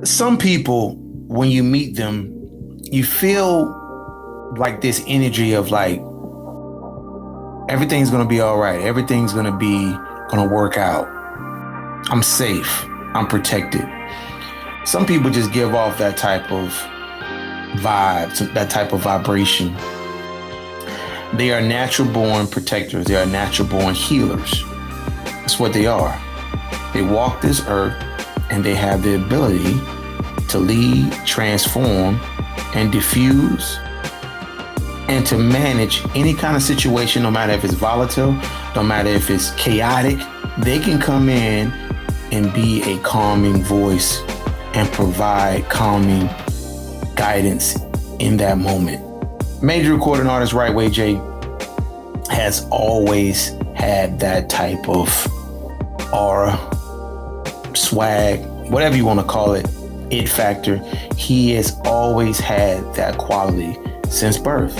Some people, when you meet them, you feel like this energy of like everything's gonna be all right. Everything's gonna work out. I'm safe. I'm protected. Some people just give off that type of vibe, that type of vibration. They are natural born protectors. They are natural born healers. That's what they are. They walk this earth and they have the ability to lead, transform, and diffuse and to manage any kind of situation, no matter if it's volatile, no matter if it's chaotic. They can come in and be a calming voice and provide calming guidance in that moment. Major recording artist WrightWay Jay has always had that type of aura, swag, whatever you want to call it, it factor. He has always had that quality since birth.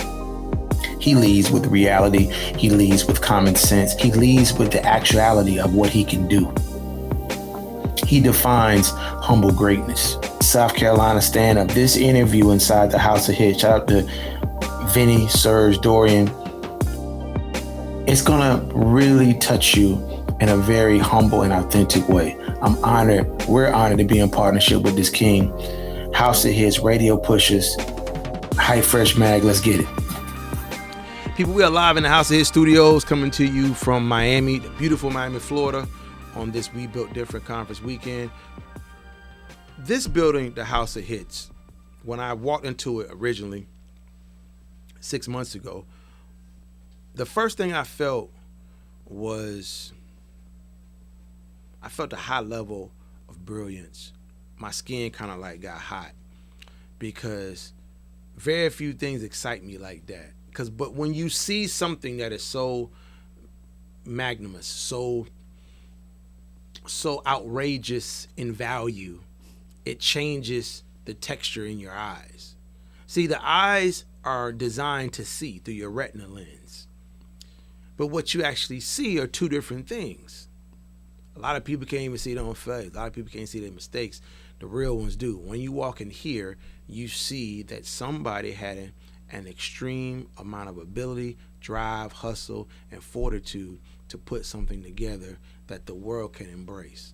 He leads with reality. He leads with common sense. He leads with the actuality of what he can do. He defines humble greatness. South Carolina stand-up. This interview inside the House of Hits. Shout out to Vinny, Serge, Dorian. It's gonna really touch you in a very humble and authentic way. I'm honored. We're honored to be in partnership with this king. House of Hits, Radio Pushers, Hype Fresh Mag. Let's get it. People, we are live in the House of Hits studios, coming to you from Miami, the beautiful Miami, Florida, on this We Built Different conference weekend. This building, the House of Hits, when I walked into it originally 6 months ago, the first thing I felt was I felt a high level of brilliance. My skin kind of like got hot because very few things excite me like that. But when you see something that is so magnanimous, so outrageous in value, it changes the texture in your eyes. See, the eyes are designed to see through your retina lens. But what you actually see are two different things. A lot of people can't even see their own face. A lot of people can't see their mistakes. The real ones do. When you walk in here, you see that somebody had an extreme amount of ability, drive, hustle, and fortitude to put something together that the world can embrace.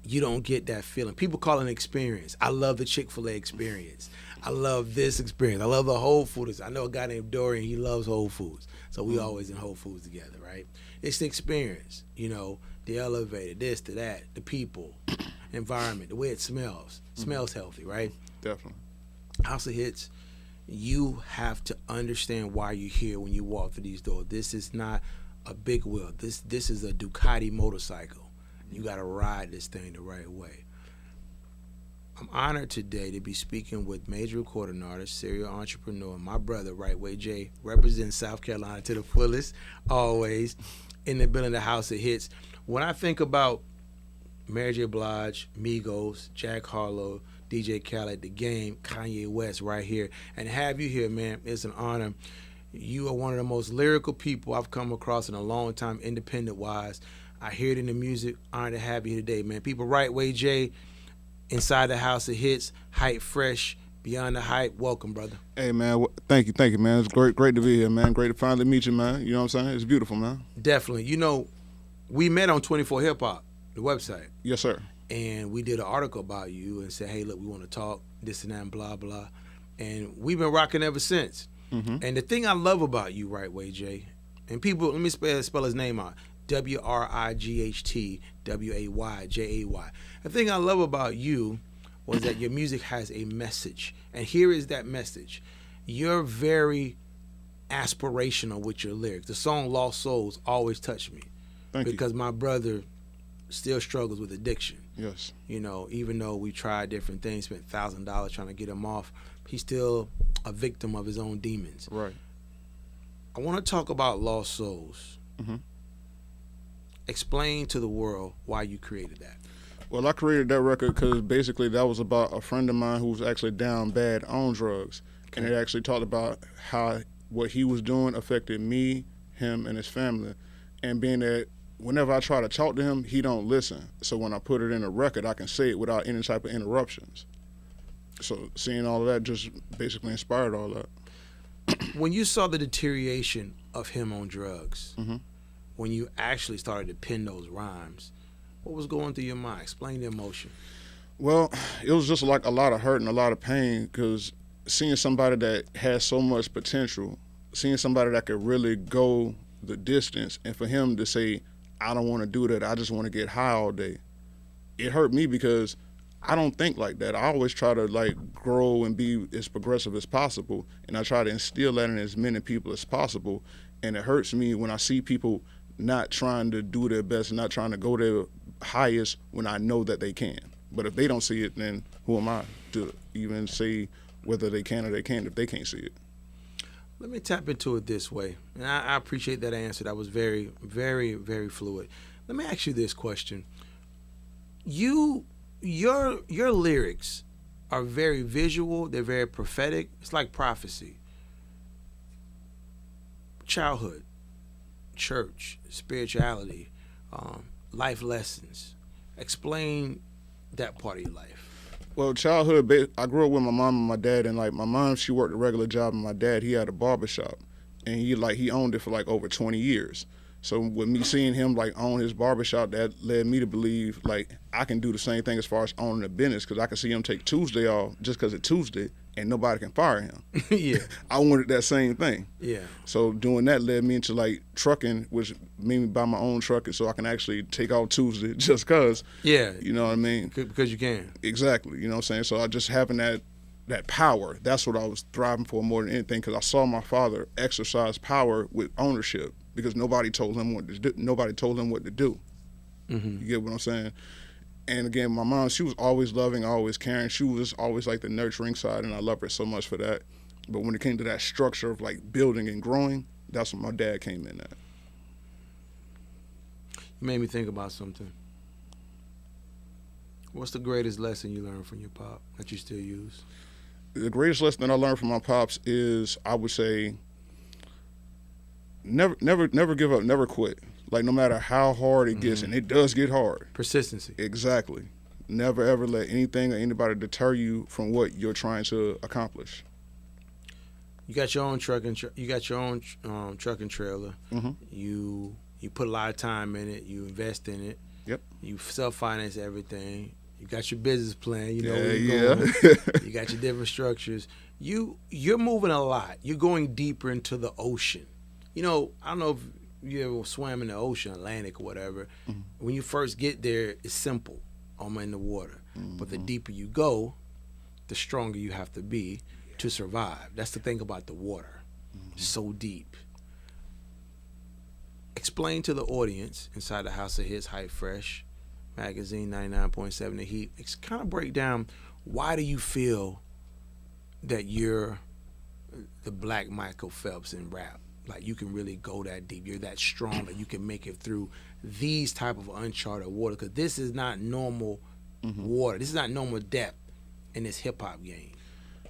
You don't get that feeling. People call it an experience. I love the Chick-fil-A experience. I love this experience. I love the Whole Foods. I know a guy named Dorian, he loves Whole Foods. So we always in Whole Foods together, right? It's the experience, the elevator, this to that, the people, environment, the way it smells. Smells healthy, right? Definitely. House of Hits, you have to understand why you're here when you walk through these doors. This is not a big wheel. This is a Ducati motorcycle. You got to ride this thing the right way. I'm honored today to be speaking with major recording artist, serial entrepreneur, my brother, WrightWay Jay, representing South Carolina to the fullest, always, in the building, the House of Hits. When I think about Mary J. Blige, Migos, Jack Harlow, DJ Khaled, The Game, Kanye West right here, and have you here, man, it's an honor. You are one of the most lyrical people I've come across in a long time, independent-wise. I hear it in the music. Honored to have you today, man. People, WrightWay Jay, inside the House of Hits, Hype Fresh, Beyond the Hype. Welcome, brother. Hey, man. Thank you, man. It's great to be here, man. Great to finally meet you, man. You know what I'm saying? It's beautiful, man. Definitely. We met on 24 Hip Hop, the website. Yes, sir. And we did an article about you and said, hey, look, we want to talk, this and that, and blah, blah. And we've been rocking ever since. Mm-hmm. And the thing I love about you, WrightWay Jay, and people, let me spell his name out. WrightWay Jay. The thing I love about you was that your music has a message. And here is that message. You're very aspirational with your lyrics. The song Lost Souls always touched me. Thank you. Because my brother still struggles with addiction. Yes. Even though we tried different things, spent $1,000 trying to get him off, he's still a victim of his own demons. Right. I want to talk about Lost Souls. Mm-hmm. Explain to the world why you created that. Well, I created that record because basically that was about a friend of mine who was actually down bad on drugs. Okay. And it actually talked about how what he was doing affected me, him, and his family. And being that whenever I try to talk to him, he don't listen. So when I put it in a record, I can say it without any type of interruptions. So seeing all of that just basically inspired all that. When you saw the deterioration of him on drugs, Mm-hmm. when you actually started to pen those rhymes, what was going through your mind? Explain the emotion. Well, it was just like a lot of hurt and a lot of pain, because seeing somebody that has so much potential, seeing somebody that could really go the distance, and for him to say, I don't want to do that, I just want to get high all day, it hurt me because I don't think like that. I always try to like grow and be as progressive as possible, and I try to instill that in as many people as possible. And it hurts me when I see people not trying to do their best, not trying to go their highest when I know that they can. But if they don't see it, then who am I to even say whether they can or they can't if they can't see it? Let me tap into it this way. And I appreciate that answer. That was very, very, very fluid. Let me ask you this question. Your lyrics are very visual. They're very prophetic. It's like prophecy. Childhood, church, spirituality, life lessons. Explain that part of your life. Well, childhood, I grew up with my mom and my dad, and like my mom, she worked a regular job, and my dad, he had a barbershop, and he owned it for like over 20 years. So with me seeing him like own his barbershop, that led me to believe like I can do the same thing as far as owning a business, because I can see him take Tuesday off just because it's Tuesday and nobody can fire him. Yeah. I wanted that same thing. Yeah. So doing that led me into like trucking, which made me buy my own truck so I can actually take off Tuesday just because. Yeah. You know what I mean? Because you can. Exactly. You know what I'm saying? So I just having that power, that's what I was thriving for more than anything, because I saw my father exercise power with ownership, because nobody told him what to do. Mm-hmm. You get what I'm saying? And again, my mom, she was always loving, always caring. She was always like the nurturing side, and I love her so much for that. But when it came to that structure of like building and growing, that's when my dad came in at. You made me think about something. What's the greatest lesson you learned from your pop that you still use? The greatest lesson that I learned from my pops is, I would say, never give up, never quit. Like no matter how hard it gets, and it does get hard. Persistency. Exactly. Never ever let anything or anybody deter you from what you're trying to accomplish. You got your own truck and truck and trailer. Mm-hmm. You put a lot of time in it. You invest in it. Yep. You self-finance everything. You got your business plan. You know Yeah, where you're going. yeah. You got your different structures. You're moving a lot. You're going deeper into the ocean. You know, I don't know if you ever swam in the ocean, Atlantic or whatever. Mm-hmm. When you first get there, it's simple. I'm in the water. Mm-hmm. But the deeper you go, the stronger you have to be to survive. That's the thing about the water. Mm-hmm. So deep. Explain to the audience inside the House of Hits, Hype Fresh Magazine 99.7 The Heat. It's kind of break down, why do you feel that you're the black Michael Phelps in rap? Like you can really go that deep. You're that strong that you can make it through these type of uncharted water. Because this is not normal water. This is not normal depth in this hip hop game.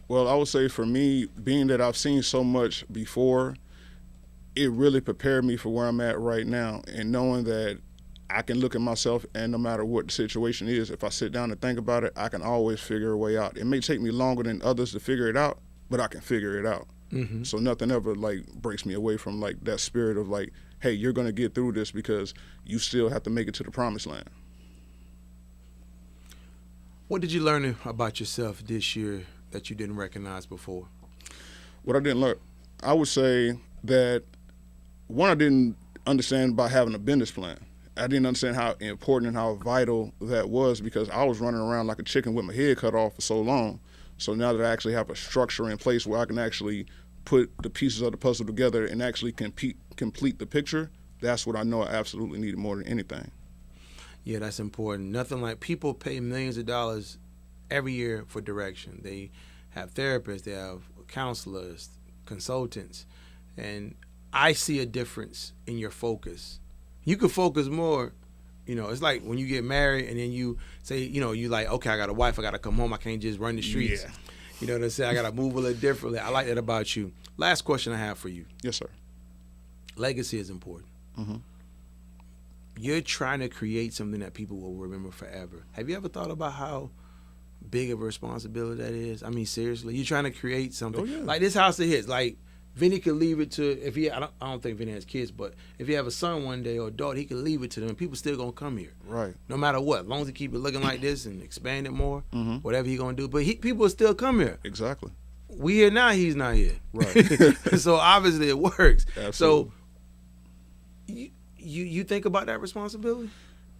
Well, I would say for me, being that I've seen so much before, it really prepared me for where I'm at right now. And knowing that I can look at myself, and no matter what the situation is, if I sit down and think about it, I can always figure a way out. It may take me longer than others to figure it out, but I can figure it out. Mm-hmm. So nothing ever like breaks me away from like that spirit of like, hey, you're gonna get through this because you still have to make it to the promised land. What did you learn about yourself this year that you didn't recognize before? What I didn't learn, I would say that one, I didn't understand about having a business plan. I didn't understand how important and how vital that was, because I was running around like a chicken with my head cut off for so long. So now that I actually have a structure in place where I can actually put the pieces of the puzzle together and actually complete the picture, that's what I know I absolutely needed more than anything. Yeah, that's important. Nothing like people pay millions of dollars every year for direction. They have therapists, they have counselors, consultants, and I see a difference in your focus. You can focus more. You know, it's like when you get married and then you say, you know, you like, okay, I got a wife, I got to come home, I can't just run the streets. Yeah. You know what I'm saying? I got to move a little differently. I like that about you. Last question I have for you. Yes, sir. Legacy is important. Mm-hmm. you're trying to create something that people will remember forever. Have you ever thought about how big of a responsibility that is? I mean, seriously, you're trying to create something. Oh, yeah. Like this house of his. Like Vinny could leave it to, if he, I don't think Vinny has kids, but if he have a son one day or a daughter, he could leave it to them, and people still gonna come here. Right. No matter what, as long as he keep it looking like this and expand it more, Mm-hmm. whatever he gonna do. But people will still come here. Exactly. We here now, he's not here. Right. So obviously it works. Absolutely. So you think about that responsibility?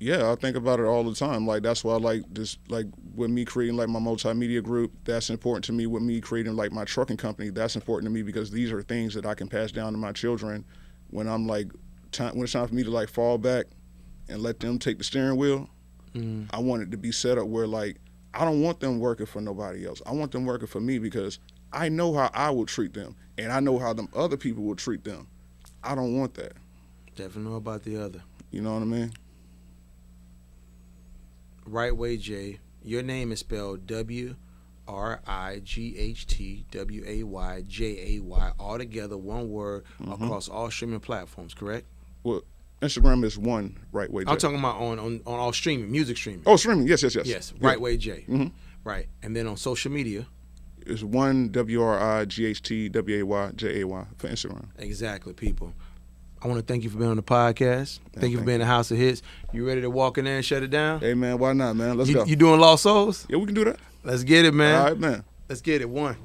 Yeah, I think about it all the time. Like, that's why I like this, like with me creating like my multimedia group, that's important to me. With me creating like my trucking company, that's important to me because these are things that I can pass down to my children when I'm like, when it's time for me to like fall back and let them take the steering wheel. I want it to be set up where like, I don't want them working for nobody else. I want them working for me because I know how I will treat them and I know how them other people will treat them. I don't want that. Definitely know about the other. You know what I mean? WrightWay Jay. Your name is spelled WRIGHTWAYJAY, all together, one word, across all streaming platforms, correct? Well, Instagram is one WrightWay Jay. I'm talking about on all streaming, music streaming. Oh, streaming. Yes. Yes, Yeah. WrightWay Jay. Mm-hmm. Right. And then on social media. It's one WRIGHTWAYJAY for Instagram. Exactly, people. I want to thank you for being on the podcast. Thank you for being in the House of Hits. You ready to walk in there and shut it down? Hey, man, why not, man? Let's go. You doing Lost Souls? Yeah, we can do that. Let's get it, man. All right, man. Let's get it. One.